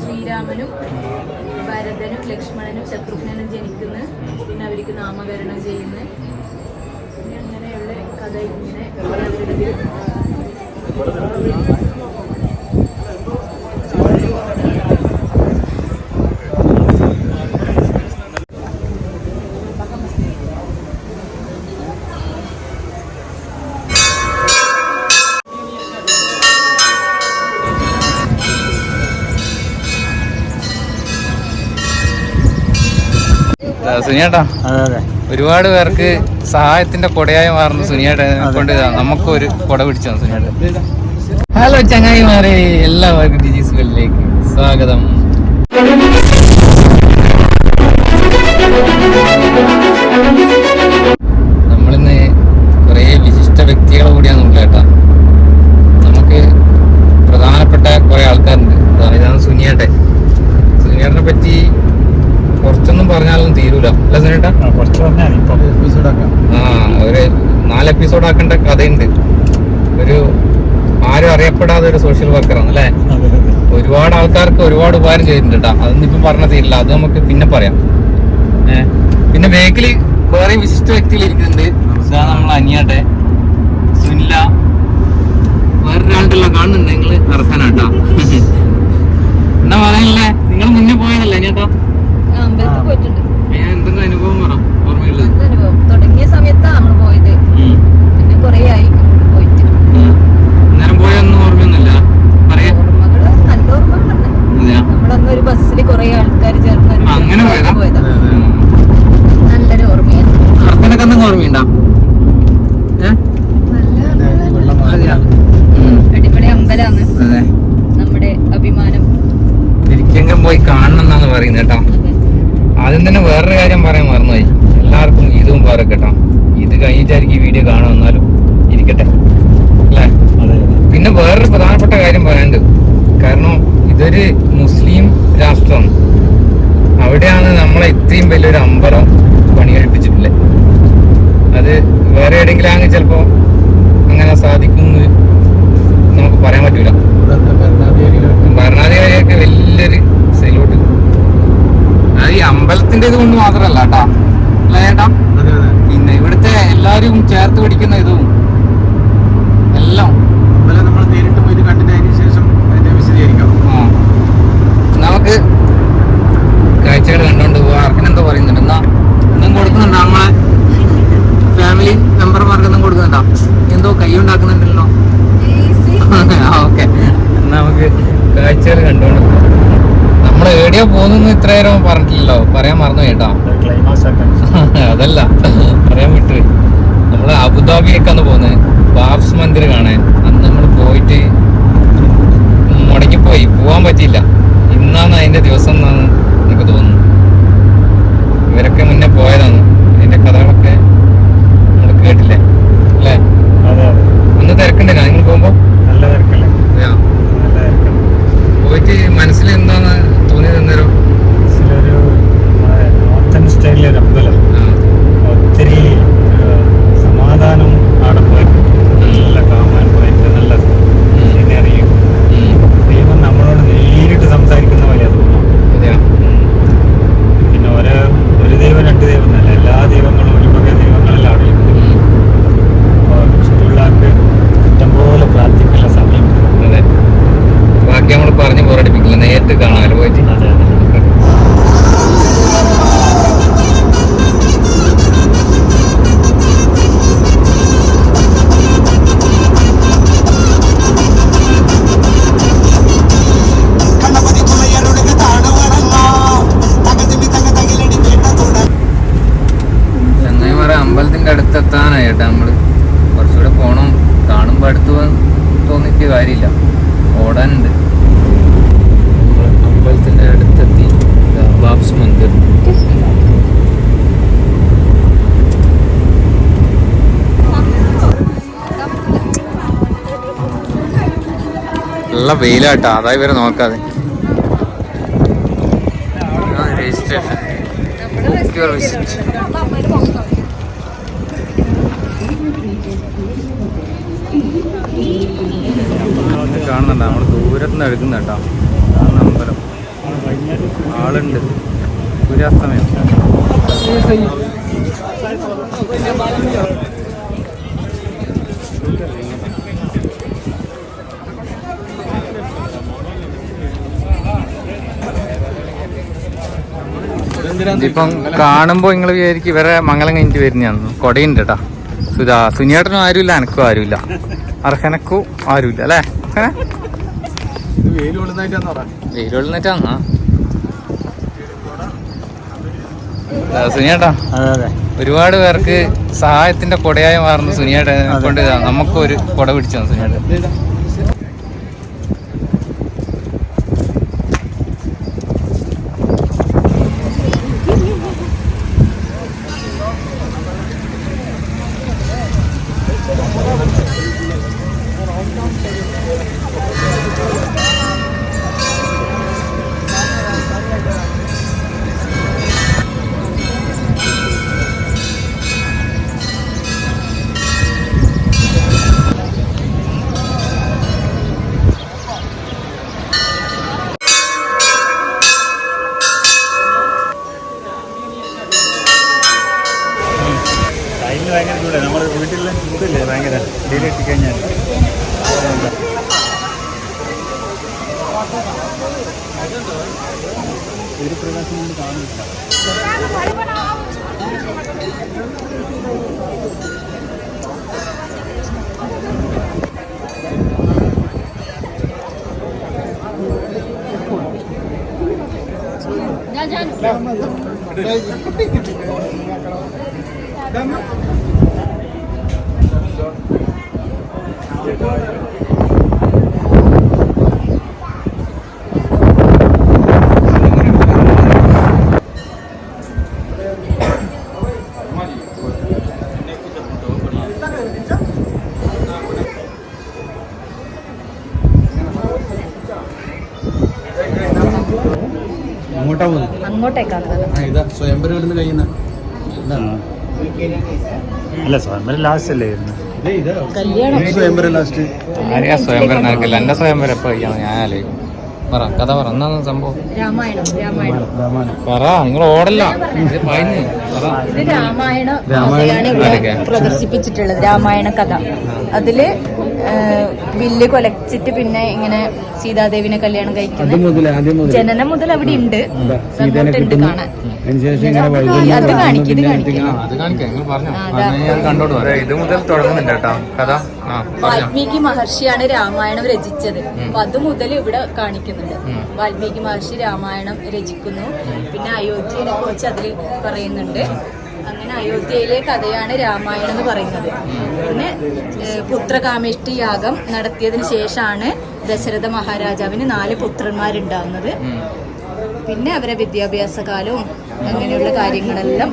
ശ്രീരാമനും ഭരതനും ലക്ഷ്മണനും ശത്രുഘ്നനും ജനിക്കുന്ന, പിന്നെ അവർക്ക് നാമകരണം ചെയ്യുന്ന, പിന്നെ അങ്ങനെയുള്ള കഥ ഇങ്ങനെ അവരുടെ സുനിയേട്ടാ, ഒരുപാട് പേർക്ക് സഹായത്തിന്റെ കൊടയായി മാറുന്ന സുനിയേട്ട കൊണ്ട് നമുക്കൊരു കൊട പിടിച്ചു സുനിയേട്ട. ഹലോ ചങ്ങായിമാരെ, എല്ലാവർക്കും ജിജീസ് വെല്ലിലേക്ക് സ്വാഗതം. നമ്മളിന്ന് കുറേ വിശിഷ്ട വ്യക്തികളെ കൂടിയാണ് കേട്ടാ. നമുക്ക് പ്രധാനപ്പെട്ട കുറെ ആൾക്കാരുണ്ട്. ഇതാണ് സുനിയേട്ടൻ. സുനിയേട്ടനെ പറ്റി കുറച്ചൊന്നും പറഞ്ഞാലൊന്നും തീരൂല അല്ല സുനിയേട്ടാ? ഒരു 4 എപ്പിസോഡ് ആക്കേണ്ട കഥയുണ്ട്. ഒരു ആരും അറിയപ്പെടാതെ ഒരു സോഷ്യൽ വർക്കറാണ് അല്ലേ. ഒരുപാട് ആൾക്കാർക്ക് ഒരുപാട് ഉപകാരം ചെയ്തിട്ടുണ്ട് കേട്ടാ. അതൊന്നും ഇപ്പം പറഞ്ഞ തീരില്ല, അത് നമുക്ക് പിന്നെ പറയാം. പിന്നെ ബേക്കില് വേറെ വിശിഷ്ട വ്യക്തികൾ ഇരിക്കുന്നുണ്ട്. നമ്മളെ അനിയാട്ടെ സുനില, വേറൊരാളുണ്ടല്ലോ കാണുന്നുണ്ട്. നിങ്ങള് നടത്താനാട്ടാ. എന്നാ പറയാനല്ലേ, നിങ്ങൾ മുന്നേ പോയതല്ലേ അനിയാട്ടാ? എന്തെങ്കിലും അനുഭവം പറ, ഓർമ്മയുള്ളത്. തുടങ്ങിയ സമയത്താണ് നമ്മൾ പോയത്, പിന്നെ കൊറേ ആയി പോയിട്ട്. അന്നേരം പോയൊന്നും ഓർമ്മയൊന്നുമില്ല. പറയാ ഓർമ്മകള് നല്ല ഓർമ്മകളുണ്ട്. നമ്മളന്ന് ഒരു ബസ്സിൽ കൊറേ ആൾക്കാർ ചേർന്ന് അങ്ങനെ പോയതാ. നല്ലൊരു ഓർമ്മയാണ്. അർപ്പനൊക്കെ എന്തെങ്കിലും ഓർമ്മയുണ്ടോ? അടിപൊളി അമ്പലാണ് നമ്മുടെ അഭിമാനം. ഒരിക്കെങ്കിലും പോയി കാണണം എന്നാണ് പറയുന്നത് കേട്ടോ. ആദ്യം തന്നെ വേറൊരു കാര്യം പറയാൻ മറന്നുപോയി. എല്ലാവർക്കും ഈദ് മുബാറക് കേട്ടോ. ഇത് കഴിഞ്ഞിട്ടായിരിക്കും ഈ വീഡിയോ കാണാൻ വന്നാലും ഇരിക്കട്ടെ അല്ലേ. പിന്നെ വേറൊരു പ്രധാനപ്പെട്ട കാര്യം പറയാനുണ്ട്. കാരണം ഇതൊരു മുസ്ലിം രാഷ്ട്രമാണ്. അവിടെയാണ് നമ്മളെ ഇത്രയും വലിയൊരു അമ്പലം പണി കഴിപ്പിച്ചിട്ടില്ലേ. അത് വേറെ എവിടെയെങ്കിലും ആണെങ്കിൽ ചിലപ്പോ അങ്ങനെ സാധിക്കുമെന്ന് നമുക്ക് പറയാൻ പറ്റൂല. ഭരണാധികാരിയൊക്കെ വലിയൊരു സൈലോട്ട്. അത് ഈ അമ്പലത്തിന്റെ ഇത് കൊണ്ട് മാത്രല്ല കേട്ടാ അല്ലേ ചേട്ടാ. പിന്നെ ഇവിടുത്തെ എല്ലാരും ചേർത്ത് പിടിക്കുന്ന ഇതും എല്ലാം നമ്മൾ നേരിട്ട് പോയി കണ്ടതിന് ശേഷം അതിന്റെ വിശദീകരിക്കാം. നമുക്ക് കാഴ്ചകൾ കണ്ടോണ്ട് പോവാ. അർക്കനെന്തോ പറയുന്നുണ്ട്. എന്നാ ഒന്നും കൊടുക്കുന്നുണ്ടോ? നമ്മളെ ഫാമിലി മെമ്പർമാർക്ക് ഒന്നും കൊടുക്കുന്നുണ്ടോ? എന്തോ കൈ ഉണ്ടാക്കുന്നുണ്ടല്ലോ. ഓക്കെ, എന്നാ നമുക്ക് കാഴ്ചകൾ കണ്ടോണ്ട് പോവാം. നമ്മൾ എവിടെയോ പോകുന്നു ഇത്ര നേരം പറഞ്ഞിട്ടില്ലല്ലോ, പറയാൻ മറന്നു കേട്ടാ. അതല്ല, പറയാൻ വിട്ടുപോയി. നമ്മള് അബുദാബിയൊക്കെയാണ് പോകുന്നത്, ബാബ്സ് മന്ദിർ കാണാൻ. അന്ന് നമ്മൾ പോയിട്ട് മുടങ്ങിപ്പോയി, പോവാൻ പറ്റിയില്ല. ഇന്നാണ് അതിന്റെ ദിവസം എന്നാണ് എനിക്ക് തോന്നുന്നു. ഇവരൊക്കെ മുന്നേ പോയതാണ്. അതിന്റെ കഥകളൊക്കെ നമ്മൾ കേട്ടില്ലേ അല്ലേ? ഒന്ന് തിരക്കുണ്ടല്ലോ നിങ്ങൾ പോകുമ്പോ? നല്ല തിരക്കല്ലേ? പോയിട്ട് മനസ്സിൽ എന്താണ് തോന്നിയത്? അന്നേരം നോർത്തൻ സ്റ്റൈലിലൊരു അമ്പലം, ഒത്തിരി സമാധാനം അവിടെ പോയിട്ട് നല്ല കാണാൻ പോയിട്ട് നല്ല സീനറിയും ദൈവം നമ്മളോട് നേരിട്ട് സംസാരിക്കുന്ന പോലെ തോന്നുന്നു. പിന്നെ ഒരു ദൈവം 2 ദൈവം എന്നല്ല, എല്ലാ ദൈവങ്ങളും ഒരു വക ദൈവങ്ങളെല്ലാം അവിടെ ഉണ്ട്. ചുറ്റുള്ളവർക്ക് ഇഷ്ടംപോലെ പ്രാർത്ഥിക്കുന്ന സമയം. അതെ, ബാക്കി നമ്മൾ പറഞ്ഞ് പോരടിപ്പിക്കില്ല, നേരിട്ട് കാണാമല്ലോ പോയിട്ട്. ചങ്ങായിമാരെ, അമ്പലത്തിന്റെ അടുത്തെത്താനായി കേട്ടോ. നമ്മള് കുറച്ചുകൂടെ പോണം. കാണുമ്പോ അടുത്ത് തോന്നിയിട്ട് കാര്യമില്ല, ഓടാനുണ്ട്. അമ്പലത്തിന്റെ അടുത്തെത്തി. ബാബ്സ് മന്ദിർ. നല്ല വെയിലാട്ടാ, അതായി വരെ നോക്കാതെ. Registration your visit. കാണുന്നുണ്ട്, നമ്മൾ ദൂരത്ത് നിന്ന് എടുക്കുന്ന കേട്ടോ. അതാണ് അമ്പലം. ആളുണ്ട്. സൂര്യാസ്തമയം. ഇപ്പം കാണുമ്പോ നിങ്ങൾ വിചാരിക്കും ഇവരെ മംഗലം കഴിഞ്ഞിട്ട് വരുന്നതാണ്. കൊടയുണ്ട് കേട്ടാ. സുനിയേട്ടനും ആരുമില്ല, എനക്കും ആരുമില്ല, അർഹനക്കും ആരുമില്ല അല്ലേ? വെയിൽ കൊള്ളുന്നിട്ടാ സുനിയേട്ടാ. ഒരുപാട് പേർക്ക് സഹായത്തിന്റെ കൊടയായി മാറുന്ന സുനിയേട്ടൻ കൊണ്ട് നമുക്കും ഒരു കൊട പിടിച്ചു സുനിയേട്ടൻ. ഭയങ്കര ചൂടാണ്. നമ്മുടെ വീട്ടിലെ ചൂടില്ലേ ഭയങ്കര ഡെയിലി എത്തിക്കഴിഞ്ഞാൽ. ഒരു പ്രകാശം കൊണ്ട് കാണില്ല. അങ്ങോട്ടേക്കാണ് സ്വയംവരം ഇടുന്ന കഴിയുന്ന അല്ല, സ്വയംവരം ലാസ്റ്റ് അല്ലേ സ്വയംവരം ലാസ്റ്റ്. ആരെയാ സ്വയംവരം നടക്കില്ല? എന്റെ സ്വയംവരം എപ്പോ കഴിയാണ്? ഞാൻ ആലോചിക്കും. പറ, കഥ പറ, എന്നാണ് സംഭവം? പറ, നിങ്ങൾ ഓടല്ല. ഇത് രാമായണ കഥയാണ് ഇവിടെ പ്രദർശിപ്പിച്ചിട്ടുള്ളത്. രാമായണ കഥ. അതില് വില്ല് കൊലച്ചിട്ട് പിന്നെ ഇങ്ങനെ സീതാദേവിനെ കല്യാണം കഴിക്കുന്നത് ജനനം മുതൽ അവിടെ ഉണ്ട്. ഉണ്ട് കാണാൻ. അത് കാണിക്കും, ഇത് ഇത് മുതൽ തുടങ്ങുന്നുണ്ട് കേട്ടോ കഥ. വാൽമീകി മഹർഷിയാണ് രാമായണം രചിച്ചത്. അപ്പൊ അത് മുതൽ ഇവിടെ കാണിക്കുന്നുണ്ട്. വാൽമീകി മഹർഷി രാമായണം രചിക്കുന്നു. പിന്നെ അയോധ്യയെ കുറിച്ച് അതിൽ പറയുന്നുണ്ട്. അങ്ങനെ അയോധ്യയിലെ കഥയാണ് രാമായണം എന്ന് പറയുന്നത്. പിന്നെ പുത്രകാമേഷ്ടി യാഗം നടത്തിയതിന് ശേഷമാണ് ദശരഥ മഹാരാജാവിന് 4 പുത്രന്മാരുണ്ടാവുന്നത്. പിന്നെ അവരെ വിദ്യാഭ്യാസ കാലവും അങ്ങനെയുള്ള കാര്യങ്ങളെല്ലാം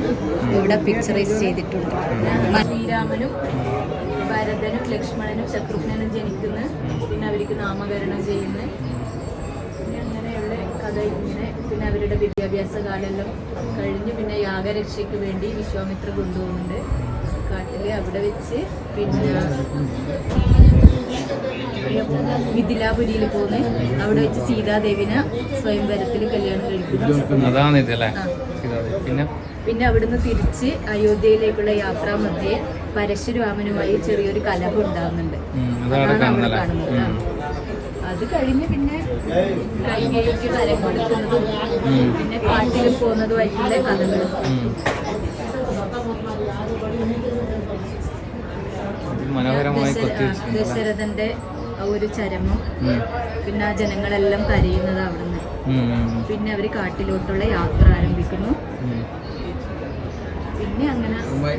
ഇവിടെ പിക്ചറൈസ് ചെയ്തിട്ടുണ്ട്. ശ്രീരാമനും ഭരതനും ലക്ഷ്മണനും ശത്രുഘ്നനും ജനിക്കുന്നു. പിന്നെ അവർക്ക് നാമകരണം ചെയ്യുന്നു. പിന്നെ അങ്ങനെയുള്ള കഥ ഇങ്ങനെ. പിന്നെ അവരുടെ വിദ്യാഭ്യാസ കാലമെല്ലാം കഴിഞ്ഞ് പിന്നെ യാഗരക്ഷയ്ക്ക് വേണ്ടി വിശ്വാമിത്ര കൊണ്ടുപോകുന്നുണ്ട് കാട്ടില്. അവിടെ വെച്ച് പിന്നെ മിഥിലാപുരിയിൽ പോകുന്നു. അവിടെ വെച്ച് സീതാദേവിനെ സ്വയംവരത്തിൽ കല്യാണം കഴിക്കുന്നു. പിന്നെ അവിടുന്ന് തിരിച്ച് അയോധ്യയിലേക്കുള്ള യാത്രാമധ്യേ പരശുരാമനുമായി ചെറിയൊരു കലഹം ഉണ്ടാകുന്നുണ്ട്. അതാണ് അവിടെ കാണുന്നത്. അത് കഴിഞ്ഞ് പിന്നെ കൈകേയിക്ക് കരം കൊടുക്കുന്നതും പിന്നെ കാട്ടിൽ പോകുന്നതുമായിട്ടുള്ള കഥകളും. ദശരഥന്റെ ഒരു ചരമം. പിന്നെ ആ ജനങ്ങളെല്ലാം കരയുന്നത് അവിടുന്ന്. പിന്നെ അവര് കാട്ടിലോട്ടുള്ള യാത്ര ആരംഭിക്കുന്നു. പിന്നെ അങ്ങനെ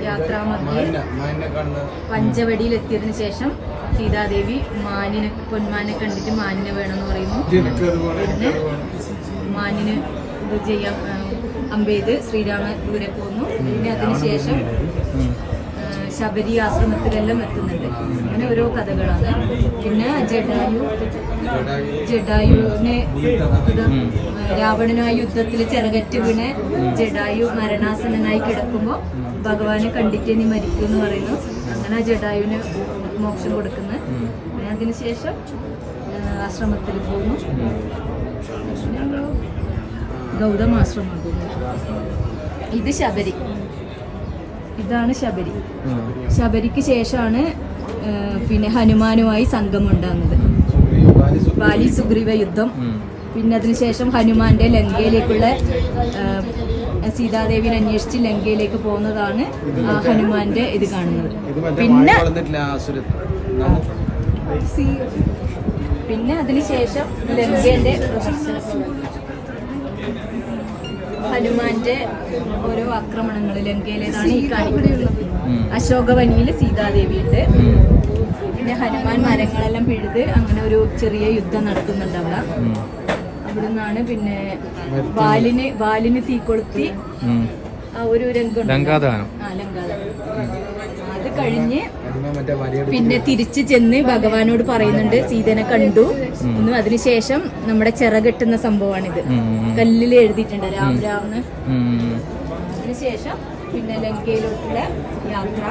യാത്രാമധ്യേ പഞ്ചവടിയിൽ എത്തിയതിനു ശേഷം സീതാദേവി പൊന്മാനെ കണ്ടിട്ട് മാനിനെ വേണമെന്ന് പറയുന്നു. പിന്നെ മാനിന് ഇത് ചെയ്യാൻ അമ്പെയ്ത് ശ്രീരാമൻ ദൂരെ പോകുന്നു. പിന്നെ അതിനുശേഷം ശബരി ആശ്രമത്തിലെല്ലാം എത്തുന്നുണ്ട്. അങ്ങനെ ഓരോ കഥകളാണ്. പിന്നെ ജഡായുവിനെ രാവണനുമായി യുദ്ധത്തിൽ ചിറകറ്റ് വീണ് ജഡായു മരണാസനായി കിടക്കുമ്പോൾ ഭഗവാനെ കണ്ടിട്ട് നീ മരിക്കും എന്ന് പറയുന്നു. അങ്ങനെ ജഡായുവിന് മോക്ഷം കൊടുക്കുന്നു. പിന്നെ അതിനുശേഷം ആശ്രമത്തിൽ പോകുന്നു. ഗൗതമാശ്രമം. ഇത് ശബരി, ഇതാണ് ശബരി. ശബരിക്ക് ശേഷമാണ് പിന്നെ ഹനുമാനുമായി സംഘം ഉണ്ടാകുന്നത്, ബാലി സുഗ്രീവ യുദ്ധം. പിന്നെ അതിനുശേഷം ഹനുമാന്റെ ലങ്കയിലേക്കുള്ള സീതാദേവിനെ അന്വേഷിച്ച് ലങ്കയിലേക്ക് പോകുന്നതാണ് ആ ഹനുമാന്റെ ഇത് കാണുന്നത്. പിന്നെ അതിനുശേഷം ലങ്കേന്റെ ഹനുമാന്റെ ഓരോ ആക്രമണങ്ങൾ ലങ്കയിലേതാണ് ഈ കാണിക്കുന്നത്. അശോകവനിയിൽ സീതാദേവിയുണ്ട്. പിന്നെ ഹനുമാൻ മരങ്ങളെല്ലാം പിഴുത് അങ്ങനെ ഒരു ചെറിയ യുദ്ധം നടത്തുന്നുണ്ട് അവിടെ. അവിടെ നിന്നാണ് പിന്നെ വാലിന് തീ കൊളുത്തി ആ ഒരു രംഗം. ലങ്കാദാനം. അത് കഴിഞ്ഞ് പിന്നെ തിരിച്ചു ചെന്ന് ഭഗവാനോട് പറയുന്നുണ്ട് സീതനെ കണ്ടു എന്നും. അതിനുശേഷം നമ്മുടെ ചിറകെട്ടുന്ന സംഭവമാണിത്, കല്ലിൽ എഴുതിയിട്ടുണ്ട് രാം രാംന്ന്. അതിനുശേഷം പിന്നെ ലങ്കയിലോട്ടുള്ള യാത്ര,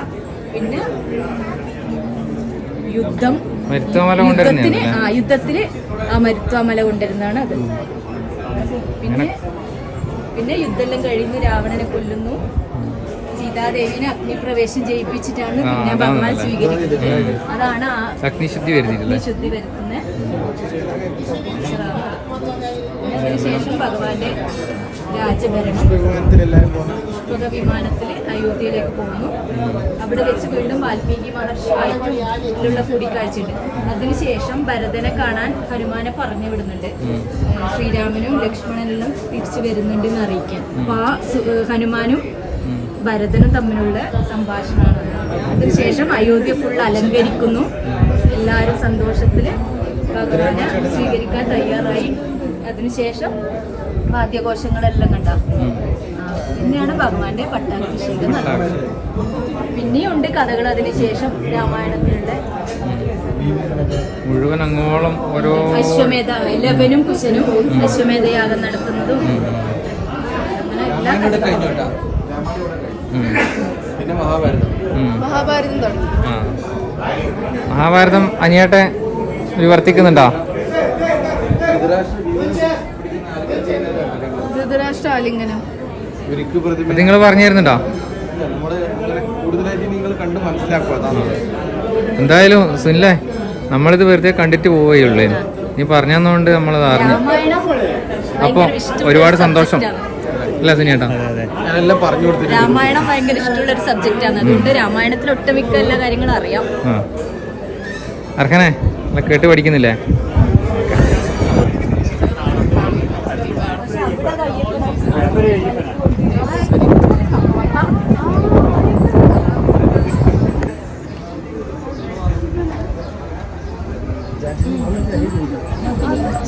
പിന്നെ യുദ്ധത്തിന് ആ മരുത്വാമല കൊണ്ടുവരുന്നതാണ് അത്. പിന്നെ യുദ്ധമെല്ലാം കഴിയുന്നു, രാവണനെ കൊല്ലുന്നു, സീതാദേവിനെ അഗ്നിപ്രവേശം ചെയ്യിപ്പിച്ചിട്ടാണ് പിന്നെ ഭഗവാൻ സ്വീകരിക്കുന്നത്. അതാണ് ആ അഗ്നിശുദ്ധി വരുത്തുന്നത്. അതിനുശേഷം ഭഗവാന്റെ രാജഭരണം വിമാനത്തിൽ അയോധ്യയിലേക്ക് പോകുന്നു. അവിടെ വെച്ച് വീണ്ടും വാൽമീകി മഹർഷിയായിട്ടുള്ള കൂടിക്കാഴ്ചയുണ്ട്. അതിനുശേഷം ഭരതനെ കാണാൻ ഹനുമാനെ പറഞ്ഞു വിടുന്നുണ്ട്. ശ്രീരാമനും ലക്ഷ്മണനെല്ലാം തിരിച്ചു വരുന്നുണ്ട് എന്ന് അറിയിക്കാൻ. അപ്പൊ ആ ഹനുമാനും ഭരതനും തമ്മിലുള്ള സംഭാഷണമാണ്. അതിനുശേഷം അയോധ്യ ഫുൾ അലങ്കരിക്കുന്നു. എല്ലാവരും സന്തോഷത്തില് ഭഗവാനെ സ്വീകരിക്കാൻ തയ്യാറായി. അതിനുശേഷം വാദ്യഘോഷങ്ങളെല്ലാം കണ്ട പിന്നെയാണ് ഭഗവാന്റെ പട്ടാഭിഷേകം നടന്നത്. പിന്നെയുണ്ട് കഥകൾ അതിനുശേഷം രാമായണത്തിലുള്ള മുഴുവൻ അങ്ങോളം ഓരോ അശ്വമേധ ലവനും കുശനും അശ്വമേധയാഗം നടത്തുന്നതും അങ്ങനെ എല്ലാ കഥകളും. പിന്നെ മഹാഭാരതം തുടങ്ങി. മഹാഭാരതം അനിയേട്ടെ വിവർത്തിക്കുന്നുണ്ടോ? ധൃതരാഷ്ട്രാലിംഗനം നിങ്ങൾ പറഞ്ഞു തരുന്നുണ്ടോ? എന്തായാലും സുനിലേ, നമ്മളിത് വെറുതെ കണ്ടിട്ട് പോവുകയുള്ളൂ. നീ പറഞ്ഞതുകൊണ്ട് നമ്മളത് അറിഞ്ഞു. അപ്പോൾ ഒരുപാട് സന്തോഷം അല്ല സുനിയേട്ടാ? രാമായണം ഭയങ്കര ഇഷ്ടമുള്ള ഒരു സബ്ജക്റ്റാണ്. അതുകൊണ്ട് രാമായണത്തിൽ ഒട്ടുമിക്ക എല്ലാ കാര്യങ്ങളും അറിയാം. അർഹനെ കേട്ട് പഠിക്കുന്നില്ലേ?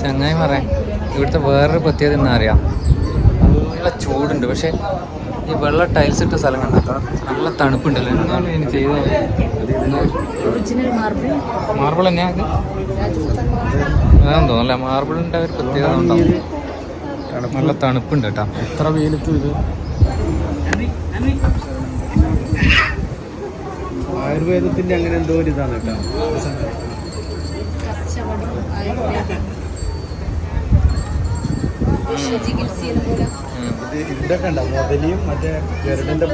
ചങ്ങായി പറയാം, ഇവിടുത്തെ വേറൊരു പ്രത്യേകത എന്നാ അറിയാം, നല്ല ചൂടുണ്ട്. പക്ഷെ ഈ വെള്ള ടൈൽസ് ഇട്ട സ്ഥലം കണ്ടോ, നല്ല തണുപ്പുണ്ടല്ലോ. എന്താണ് ഇനി ചെയ്തത്? മാർബിൾ തന്നെയാ അത്? അതാന്ന് തോന്നല്ലേ, മാർബിളിൻ്റെ ഒരു പ്രത്യേകത ഉണ്ടാവും. നല്ല തണുപ്പുണ്ട് കേട്ടോ. എത്ര വെയിലത്തും ഇത് ആയുർവേദത്തിന്റെ അങ്ങനെ എന്തോ ഒരു ഇതാണ് കേട്ടോ. ഇതൊക്കെ ഉണ്ടോ മുതലിയും മറ്റേ ഗരുഡന്റെ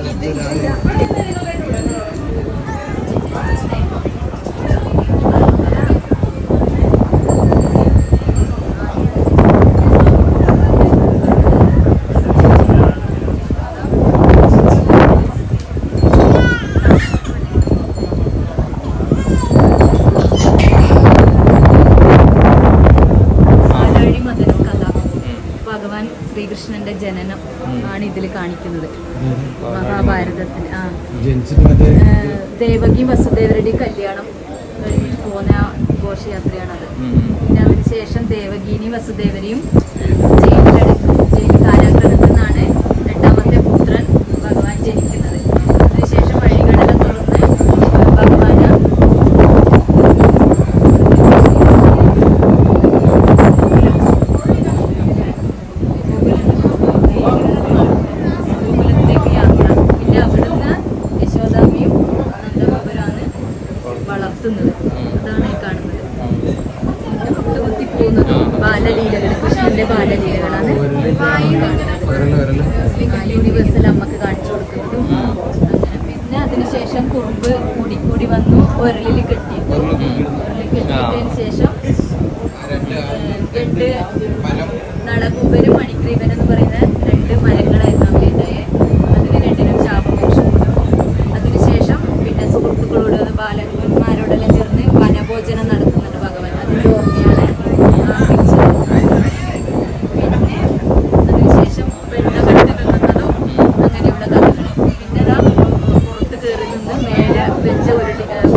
ശ്രീകൃഷ്ണന്റെ ജനനം ആണ് ഇതിൽ കാണിക്കുന്നത് മഹാഭാരതത്തിൽ. ദേവകിയും വസുദേവരുടെയും കല്യാണം കഴിഞ്ഞിട്ട് പോകുന്ന ഘോഷയാത്രയാണത്. പിന്നെ അതിനുശേഷം ദേവകീനെയും വസുദേവരെയും ജയിൽ കാരാഗ്രഹത്തിൽ നിന്നാണ് രണ്ടാമത്തെ പുത്രൻ ഭഗവാൻ ജനിക്കുന്നത്. അതിനുശേഷം വഴികളെല്ലാം തുറന്ന് യൂണിവേഴ്സൽ അമ്മക്ക് കാണിച്ചു കൊടുക്കുന്നതും അങ്ങനെ. പിന്നെ അതിനുശേഷം കുറുമ്പ് കൂടി വന്നു ഉരലിൽ കെട്ടി. ഉരലിൽ കെട്ടിയതിന് ശേഷം 2 നളകൂപരും മണിഗ്രീവൻ എന്ന് പറയുന്ന 2 മരങ്ങളായിരുന്നു അവരുണ്ടായത്. അതിന് 2നും ശാപമോക്ഷം കൊടുത്തു. അതിനുശേഷം പിന്നെ സുഹൃത്തുക്കളോട് ബാലന്മാരോടെല്ലാം ചേർന്ന് വനഭോജനം നടത്തുന്നുണ്ട് ഭഗവാൻ. അതിൻ്റെ ഓർമ്മയാണ് പിന്നെ അതിനുശേഷം വെണ്ണ കെട്ടി നിന്നതും അങ്ങനെയുള്ള കഥകൾ. പിന്നെ ഇതാ പുറത്ത് കയറി നിന്ന് മേലെ വെച്ച ഉരുളിന്ന്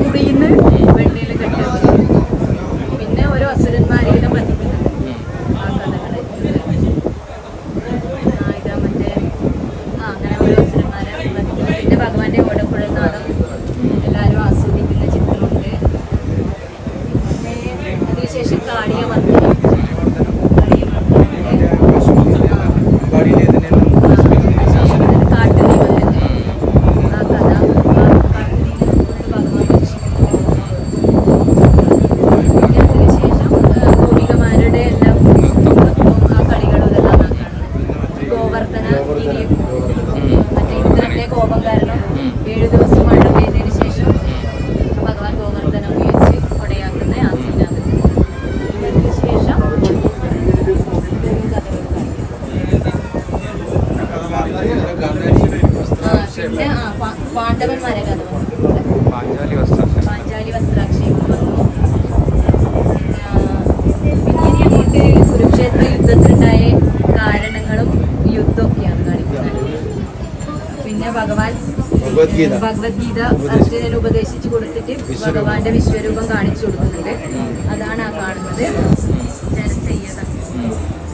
മുടിയിന്ന് വെണ്ണയിൽ കെട്ടി. പിന്നെ ഓരോ അസുരന്മാരെയും വധിക്കുന്നുണ്ട് ആ കഥകള്. ഇതാ മറ്റേ അങ്ങനെ ഓരോ അസുരന്മാരെ വധിക്കുന്നു. പിന്നെ ഭഗവാന്റെ ഓടക്കുഴൽനാദം എല്ലാവരും ആസ്വദിക്കുന്ന ചിത്രമുണ്ട്. പിന്നെ അതിനുശേഷം കാളിയമർദ്ദനം മറ്റേ ഇന്ദ്രന്റെ കോപം കാരണം 7 ദിവസം മഴ പെയ്തതിന് ശേഷം ഭഗവാൻ ഗോവർദ്ധനം ഉപയോഗിച്ച് കൊടയാക്കുന്ന ആ സീനാണ്. അതിനുശേഷം പിന്നെ പാണ്ഡവന്മാരെ കഥ പാഞ്ചാലി വസ്ത്രാക്ഷേപം വന്നു. പിന്നെ അങ്ങോട്ട് കുരുക്ഷേത്ര യുദ്ധത്തിനുണ്ടായ കാരണങ്ങളും യുദ്ധമൊക്കെയാണ് കാണിക്കുന്നത്. പിന്നെ ഭഗവത്ഗീത അർജുനന് ഉപദേശിച്ചു കൊടുത്തിട്ട് ഭഗവാന്റെ വിശ്വരൂപം കാണിച്ചു കൊടുക്കുന്നുണ്ട്. അതാണ് ആ കാണുന്നത് ജനസയ്യത.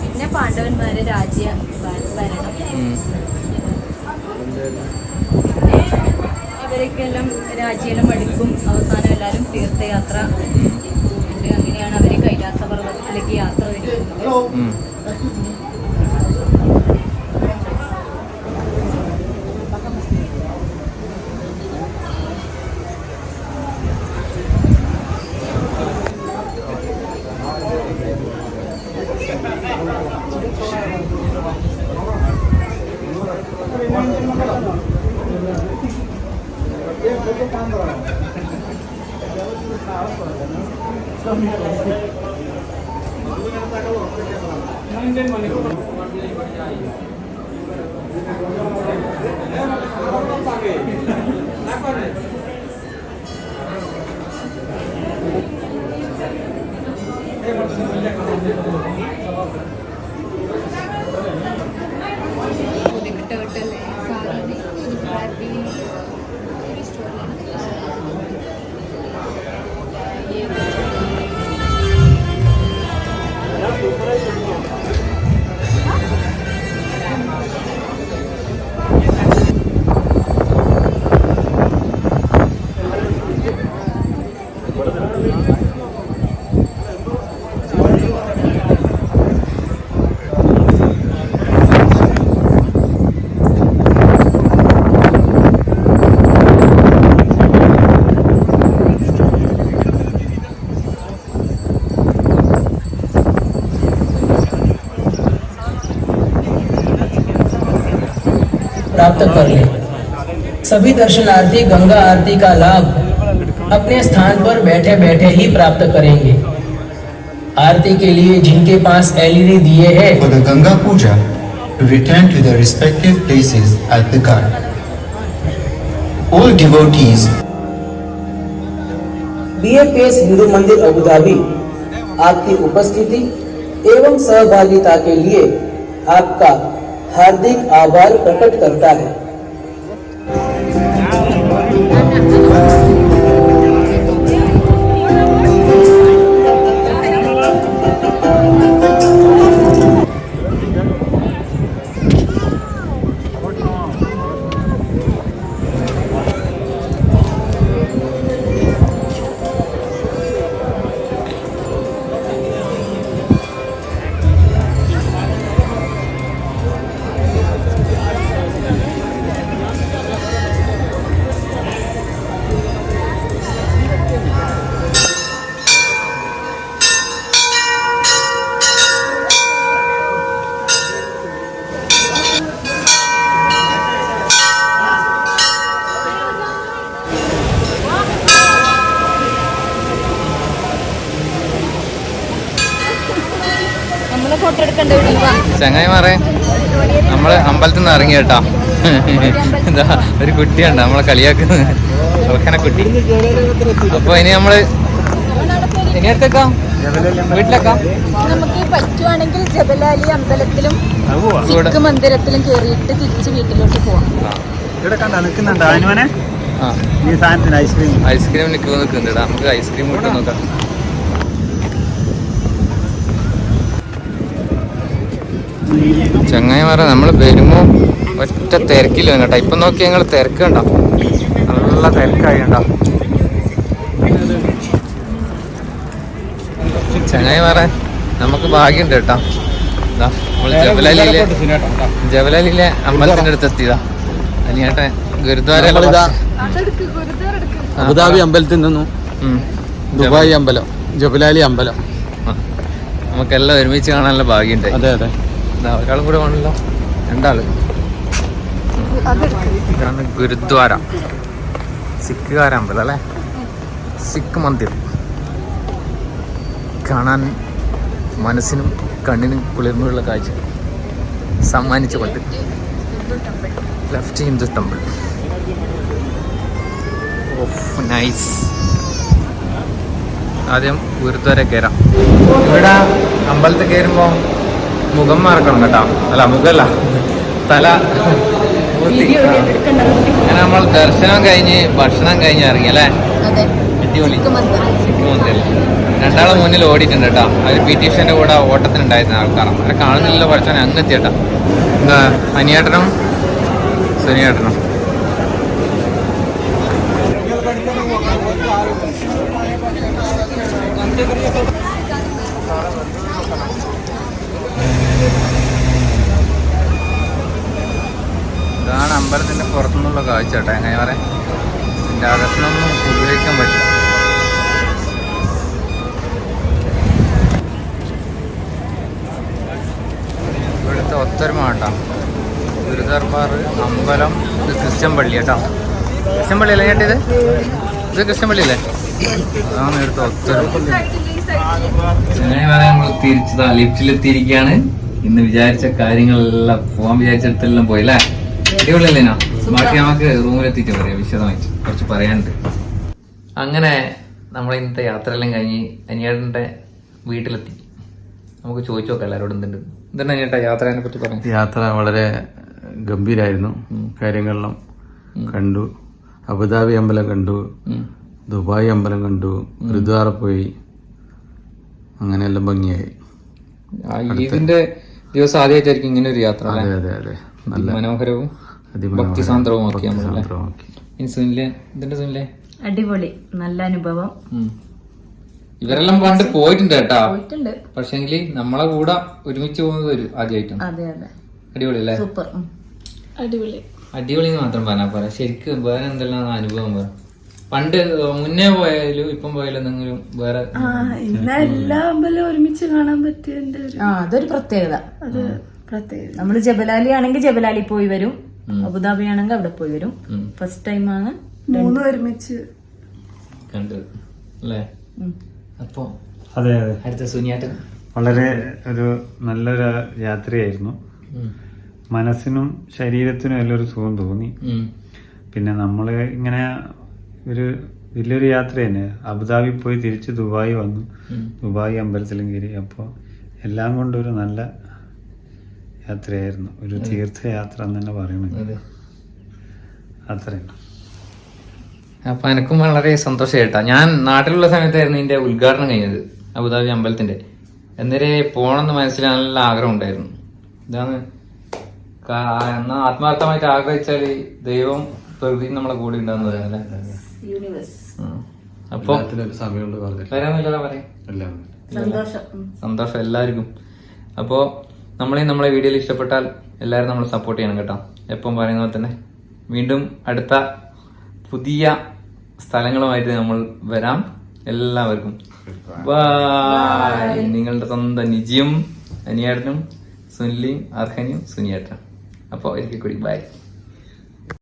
പിന്നെ പാണ്ഡവന്മാരെ രാജ്യ ഭരണം. ഇവരൊക്കെല്ലാം രാജ്യമെല്ലാം എടുക്കും. അവസാനം എല്ലാവരും തീർത്ഥയാത്ര. അങ്ങനെയാണ് അവർ കൈലാസ പർവ്വതത്തിലേക്ക് യാത്ര വരുന്നത്. प्राप्त कर ले। सभी दर्शनार्थी गंगा आरती का लाभ अपने स्थान पर बैठे बैठे ही प्राप्त करेंगे। आरती के लिए जिनके पास एलईडी दिए हैं, for the Ganga Puja to return to their respective places at the ghat. All devotees BAPS Hindu मंदिर अबू धाबी आपकी उपस्थिति एवं सहभागिता के लिए आपका हार्दिक आभार प्रकट करता है। ചങ്ങായിമാരെ നമ്മള് അമ്പലത്തിൽ നിന്ന് ഇറങ്ങി കേട്ടാ. എന്താ ഒരു കുട്ടിയുണ്ട് നമ്മളെ കളിയാക്കുന്നത്, അവക്കനെ കുട്ടി. അപ്പൊ ഇനി നമ്മള് ഇനി അടുത്തേക്കാം, വീട്ടിലേക്കാം. നമുക്ക് പറ്റുവാണെങ്കിൽ ജബലാലി അമ്പലത്തിലും സിഖ് മന്ദിരത്തിലും കേറിയിട്ട് തിരിച്ച് വീട്ടിലോട്ട് പോവാം. ഇവിടെ കണ്ട നിൽക്കുന്നുണ്ട് അനുവനെ ഈ സാധനത്തിന് ഐസ്ക്രീം നിൽക്കുന്നുണ്ട്. നമുക്ക് ഐസ്ക്രീം കൂട്ടി നോക്കാം. ചങ്ങായിമാരെ നമ്മൾ വരുമ്പോ ഒറ്റ തിരക്കില്ല കേട്ടോ. ഇപ്പൊ നോക്കി ഞങ്ങൾ തിരക്ക് കണ്ടോ, നല്ല തിരക്കായി കണ്ടോ ചങ്ങായിമാരെ. നമുക്ക് ഭാഗ്യമുണ്ട് കേട്ടോ. നമ്മള് ജബലാലിയിലെ അമ്പലത്തിന്റെ അടുത്ത് എത്തിയതാ. അനിയേട്ടെ ഗുരുദ്വാര അബുദാബി അമ്പലത്തിൽ നിന്നും ദുബായ് അമ്പലം, ജബലാലി അമ്പലം, നമുക്കെല്ലാം ഒരുമിച്ച് കാണാനുള്ള ഭാഗ്യമുണ്ട്. അതെ അതെ. ഒരാളും കൂടെ വേണമല്ലോ, രണ്ടാള്. ഇതാണ് ഗുരുദ്വാര, സിഖുകാര അമ്പലം അല്ലേ, സിഖ് മന്ദിർ. കാണാൻ മനസ്സിനും കണ്ണിനും കുളിർമയുള്ള കാഴ്ച സമ്മാനിച്ചുകൊണ്ട് ലെഫ്റ്റ് ഹിന്ദു ടെമ്പിൾ. ഓഫ് നൈസ്. ആദ്യം ഗുരുദ്വാര കയറാം. ഇവിടെ അമ്പലത്തിൽ കയറുമ്പോൾ മുഖം മറക്കണം കേട്ടോ. അല്ല മുഖമല്ല, തല പൂർത്തി. അങ്ങനെ നമ്മൾ ദർശനം കഴിഞ്ഞ് ഭക്ഷണം കഴിഞ്ഞ് ഇറങ്ങി അല്ലേ. അടിപൊളി സിഖ് മന്ദിർ. രണ്ടാളെ മുന്നിൽ ഓടിയിട്ടുണ്ട് കേട്ടോ. അവർ പി ടി ഉഷേന്റെ കൂടെ ഓട്ടത്തിനുണ്ടായിരുന്ന ആൾക്കാരാണ്. അവരെ കാണുന്നില്ലല്ലോ പഠിച്ചാൽ അങ്ങ് എത്തിയേട്ടാ. എന്താ അനിയേട്ടനും സുനിയേട്ടനും. ഇതാണ് അമ്പലത്തിന്റെ പുറത്തുനിന്നുള്ള കാഴ്ച കേട്ടോ. എങ്ങനെ പറയാം, ഇതിന്റെ അകത്തുനിന്നൊന്നും ഉപയോഗിക്കാൻ പറ്റില്ല. ഇവിടുത്തെ ഒത്തൊരുമ കേട്ടോ. ഗുരുദർബാർ അമ്പലം. ഇത് ക്രിസ്ത്യൻ പള്ളി കേട്ടോ. ക്രിസ്ത്യൻ പള്ളി അല്ലേ കേട്ടത്? ഇത് ക്രിസ്ത്യൻ പള്ളി അല്ലേ? അതാണ് ഇവിടുത്തെ ഒത്തൊരുമ. അങ്ങനെ പറയാൻ നമ്മൾ തിരിച്ചതാ ലിഫ്റ്റിലെത്തിയിരിക്കുകയാണ്. ഇന്ന് വിചാരിച്ച കാര്യങ്ങളെല്ലാം പോകാൻ വിചാരിച്ചിടത്തെല്ലാം പോയി അല്ലേ. അടിപൊളിയല്ലേനോ? ബാക്കി നമുക്ക് റൂമിലെത്തിയിട്ട് പറയാം, വിശദമായിട്ട് കുറച്ച് പറയാനുണ്ട്. അങ്ങനെ നമ്മൾ ഇന്നത്തെ യാത്രയെല്ലാം കഴിഞ്ഞ് അനിയേട്ടൻ്റെ വീട്ടിലെത്തി. നമുക്ക് ചോദിച്ചു നോക്കാം എല്ലാവരോടും എന്തുണ്ട്. എന്താണ് അനിയേട്ടാ യാത്രയെ പറ്റി പറയാം? യാത്ര വളരെ ഗംഭീരായിരുന്നു. കാര്യങ്ങളെല്ലാം കണ്ടു. അബുദാബി അമ്പലം കണ്ടു, ദുബായ് അമ്പലം കണ്ടു, ഗുരുദ്വാര പോയി, അങ്ങനെയെല്ലാം ഭംഗിയായി. ഇതിന്റെ ദിവസം ആദ്യമായിട്ടായിരിക്കും ഇങ്ങനെ ഒരു യാത്ര. അതെ അതെ അതെ. നല്ല മനോഹരവും ഭക്തിസാന്ദ്രവുമാക്കി. അടിപൊളി, നല്ല അനുഭവം. ഇവരെല്ലാം പണ്ട് പോയിട്ടുണ്ട് കേട്ടാ. പക്ഷെങ്കില് നമ്മളെ കൂടെ ഒരുമിച്ച് പോകുന്നത് ഒരു ആദ്യമായിട്ടാണ്. അടിപൊളി അല്ലേ? സൂപ്പർ, അടിപൊളി. അടിപൊളി പറഞ്ഞാൽ പോരാ, ശരിക്കും വേറെ എന്തെല്ലാം അനുഭവം പറ. പണ്ട് മുന്നേ പോയാലും ഇപ്പം പോയാലും എന്തെങ്കിലും വേറെ എല്ലാ അമ്പലവും ഒരുമിച്ച് കാണാൻ പറ്റിയതിന്റെ അതൊരു പ്രത്യേകത. നമ്മള് ജബലാലി ആണെങ്കിൽ ജബലാലി പോയി വരും, അബുദാബി ആണെങ്കിൽ അവിടെ പോയി വരും. ഫസ്റ്റ് ടൈമാണ് മൂന്നും ഒരുമിച്ച് കണ്ടത് അല്ലേ? അപ്പൊ അതെ അതെ. അടുത്ത സുനിയേട്ടൻ വളരെ ഒരു നല്ലൊരു യാത്രയായിരുന്നു. മനസ്സിനും ശരീരത്തിനും എല്ലാം ഒരു സുഖം തോന്നി. പിന്നെ നമ്മള് ഇങ്ങനെ ഒരു വലിയൊരു യാത്ര തന്നെ. അബുദാബി പോയി തിരിച്ച് ദുബായ് വന്നു, ദുബായ് അമ്പലത്തിലും കയറി. അപ്പോൾ എല്ലാം കൊണ്ടൊരു നല്ല യാത്രയായിരുന്നു. ഒരു തീർത്ഥയാത്ര എന്ന് തന്നെ പറയണത് അത്രയാണ്. അപ്പൊ എനിക്കും വളരെ സന്തോഷമായിട്ടാ. ഞാൻ നാട്ടിലുള്ള സമയത്തായിരുന്നു ഇതിന്റെ ഉദ്ഘാടനം കഴിഞ്ഞത്, അബുദാബി അമ്പലത്തിന്റെ. എന്നേരെ പോണെന്ന് മനസ്സിൽ നല്ല ആഗ്രഹം ഉണ്ടായിരുന്നു. ഇതാണ് എന്നാ ആത്മാർത്ഥമായിട്ട് ആഗ്രഹിച്ചാല് ദൈവം പ്രകൃതി നമ്മളെ കൂടെ ഉണ്ടാകുന്നത് അല്ലേ. അപ്പൊ വരാന്നില്ലല്ലോ പറയാം. സന്തോഷം എല്ലാവർക്കും. അപ്പോ നമ്മളെ വീഡിയോയിൽ ഇഷ്ടപ്പെട്ടാൽ എല്ലാവരും നമ്മൾ സപ്പോർട്ട് ചെയ്യണം കേട്ടോ. എപ്പം പറയുന്ന പോലെ തന്നെ വീണ്ടും അടുത്ത പുതിയ സ്ഥലങ്ങളുമായിട്ട് നമ്മൾ വരാം. എല്ലാവർക്കും ബൈ. നിങ്ങളുടെ സ്വന്തം നിജിയും അനിയേട്ടനും സുനിലിയും അർഹനിയും സുനിയേട്ടനും. അപ്പോൾ ഒരിക്കൽ കൂടി ബൈ.